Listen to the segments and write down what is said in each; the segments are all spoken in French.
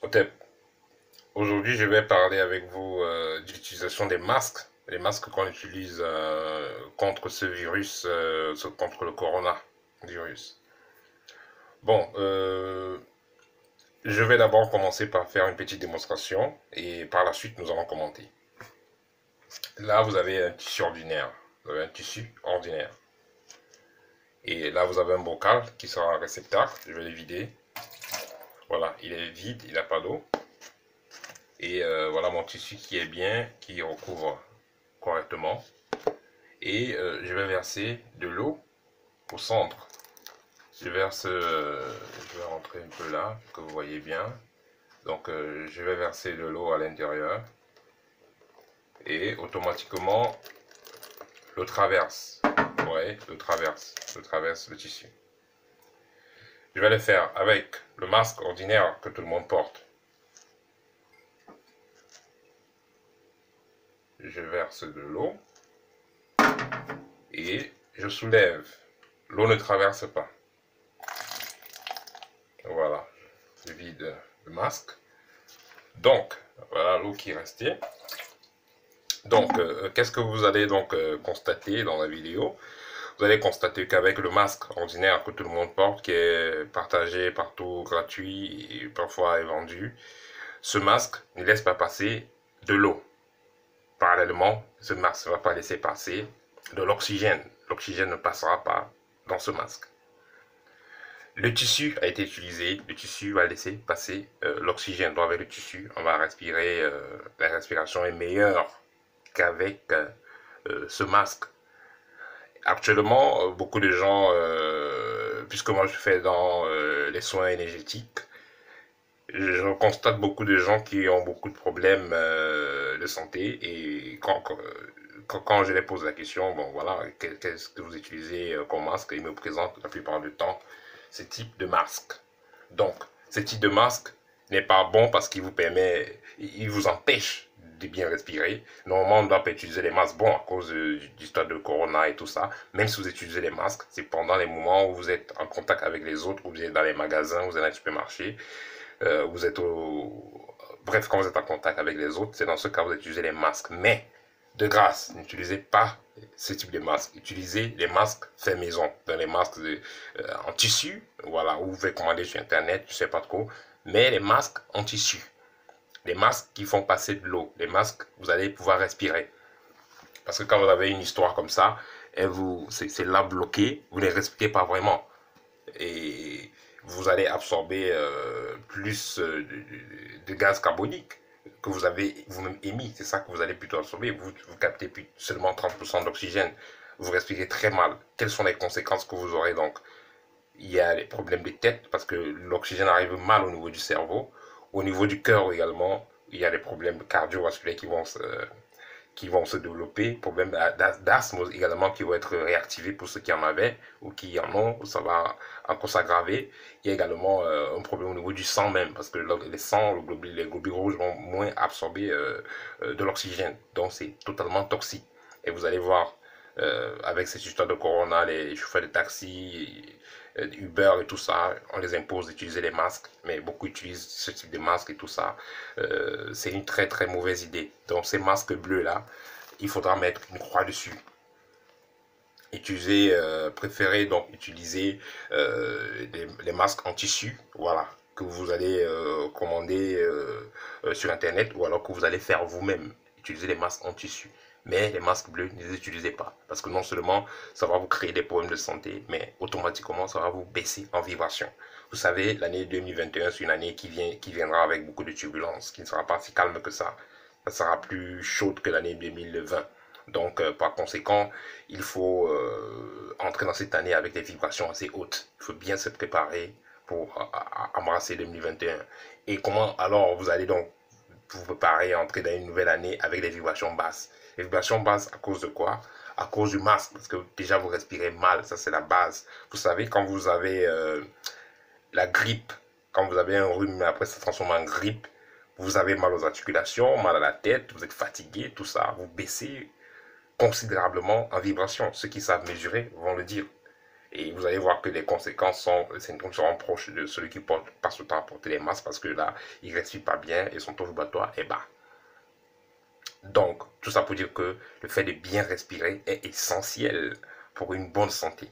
Ok. Aujourd'hui, je vais parler avec vous d'utilisation des masques, les masques qu'on utilise contre ce virus, contre le coronavirus. Bon, je vais d'abord commencer par faire une petite démonstration et par la suite, nous allons commenter. Là, vous avez un tissu ordinaire. Vous avez un tissu ordinaire. Et là, vous avez un bocal qui sera un réceptacle. Je vais le vider. Voilà, il est vide, il n'a pas d'eau. Et voilà mon tissu qui est bien, qui recouvre correctement. Et je vais verser de l'eau au centre. Je vais rentrer un peu là, que vous voyez bien. Donc je vais verser de l'eau à l'intérieur. Et automatiquement, le traverse. Vous voyez, le traverse le tissu. Je vais le faire avec le masque ordinaire que tout le monde porte. Je verse de l'eau et je soulève. L'eau ne traverse pas. Voilà, je vide le masque. Donc, voilà l'eau qui est restée. Donc, qu'est-ce que vous allez donc constater dans la vidéo? Vous allez constater qu'avec le masque ordinaire que tout le monde porte, qui est partagé partout, gratuit et parfois est vendu, ce masque ne laisse pas passer de l'eau. Parallèlement, ce masque ne va pas laisser passer de l'oxygène. L'oxygène ne passera pas dans ce masque. Le tissu a été utilisé, le tissu va laisser passer l'oxygène. Donc avec le tissu, on va respirer, la respiration est meilleure qu'avec ce masque. Actuellement, beaucoup de gens, puisque moi je fais dans les soins énergétiques, je constate beaucoup de gens qui ont beaucoup de problèmes de santé et quand je les pose la question, bon voilà, qu'est-ce que vous utilisez comme masque, ils me présentent la plupart du temps ce type de masque. Donc, ce type de masque n'est pas bon parce qu'il vous permet, il vous empêche de bien respirer. Normalement, on ne doit pas utiliser les masques bons à cause du stade de corona et tout ça. Même si vous utilisez les masques, c'est pendant les moments où vous êtes en contact avec les autres, où vous êtes dans les magasins, vous êtes dans les supermarchés, vous êtes au... Bref, quand vous êtes en contact avec les autres, c'est dans ce cas où vous utilisez les masques. Mais, de grâce, n'utilisez pas ce type de masque. Utilisez les masques faits maison, dans les masques en tissu, voilà, où vous pouvez commander sur Internet, je sais pas trop, mais les masques en tissu. Les masques qui font passer de l'eau, les masques, vous allez pouvoir respirer. Parce que quand vous avez une histoire comme ça, c'est là bloqué, vous ne respirez pas vraiment. Et vous allez absorber plus de gaz carbonique que vous avez vous-même émis. C'est ça que vous allez plutôt absorber. Vous captez plus seulement 30% d'oxygène. Vous respirez très mal. Quelles sont les conséquences que vous aurez donc? Il y a les problèmes de tête parce que l'oxygène arrive mal au niveau du cerveau. Au niveau du cœur également, il y a des problèmes cardiovasculaires qui vont se développer, problèmes d'asthme également qui vont être réactivés pour ceux qui en avaient ou qui en ont, ça va encore s'aggraver. Il y a également un problème au niveau du sang même, parce que les sangs, les globules rouges vont moins absorber de l'oxygène, donc c'est totalement toxique. Et vous allez voir, avec cette histoire de corona, les chauffeurs de taxi, Uber et tout ça, on les impose d'utiliser les masques, mais beaucoup utilisent ce type de masque et tout ça. C'est une très très mauvaise idée. Donc ces masques bleus là, il faudra mettre une croix dessus. Préférez donc utiliser les masques en tissu, voilà, que vous allez commander sur internet ou alors que vous allez faire vous-même. Utilisez les masques en tissu. Mais les masques bleus, ne les utilisez pas. Parce que non seulement ça va vous créer des problèmes de santé, mais automatiquement ça va vous baisser en vibration. Vous savez, l'année 2021, c'est une année qui viendra avec beaucoup de turbulences, qui ne sera pas si calme que ça. Ça sera plus chaude que l'année 2020. Donc, par conséquent, il faut entrer dans cette année avec des vibrations assez hautes. Il faut bien se préparer pour embrasser 2021. Et comment alors vous allez donc vous préparer à entrer dans une nouvelle année avec des vibrations basses? Les vibrations basses à cause de quoi? À cause du masque, parce que déjà vous respirez mal, ça c'est la base. Vous savez, quand vous avez la grippe, quand vous avez un rhume, après ça se transforme en grippe, vous avez mal aux articulations, mal à la tête, vous êtes fatigué, tout ça, vous baissez considérablement en vibration. Ceux qui savent mesurer vont le dire. Et vous allez voir que les conséquences sont, les symptômes seront proches de celui qui passe le temps à porter les masques parce que là, il ne respire pas bien et son taux vibratoire est bas. Donc, tout ça pour dire que le fait de bien respirer est essentiel pour une bonne santé.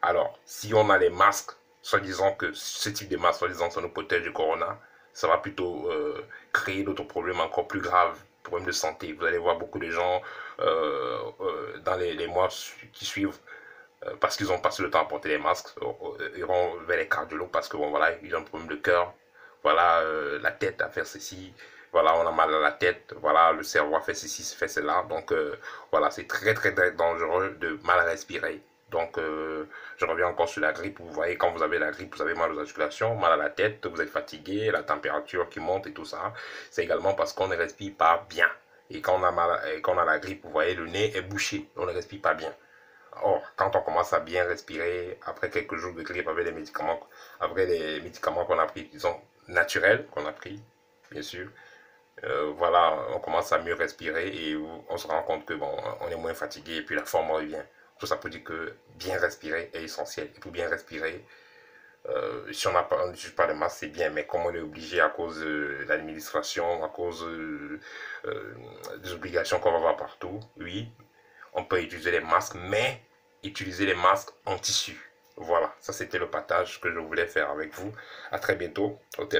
Alors, si on a les masques, soi-disant que ce type de masque, soi-disant, ça nous protège du corona, ça va plutôt créer d'autres problèmes encore plus graves, problèmes de santé. Vous allez voir beaucoup de gens dans les mois qui suivent, parce qu'ils ont passé le temps à porter les masques, iront vers les cardiologues parce que bon, voilà, ils ont un problème de cœur, voilà, la tête à faire ceci, voilà, on a mal à la tête, voilà, le cerveau a fait ceci, fait cela. Donc voilà, c'est très très dangereux de mal respirer. Donc je reviens encore sur la grippe. Vous voyez, quand vous avez la grippe, vous avez mal aux articulations, mal à la tête, vous êtes fatigué, la température qui monte et tout ça. C'est également parce qu'on ne respire pas bien. Et quand on a mal, et quand on a la grippe, vous voyez, le nez est bouché, on ne respire pas bien. Or, quand on commence à bien respirer, après quelques jours de grippe, avec les médicaments, après les médicaments qu'on a pris, disons, naturels qu'on a pris, bien sûr, voilà, on commence à mieux respirer et on se rend compte que bon, on est moins fatigué et puis la forme revient. Tout ça pour dire que bien respirer est essentiel. Et pour bien respirer, si on n'utilise pas de masque, c'est bien, mais comme on est obligé à cause de l'administration, à cause des obligations qu'on va voir partout, oui, on peut utiliser les masques, mais utiliser les masques en tissu. Voilà, ça c'était le partage que je voulais faire avec vous. À très bientôt. Ok.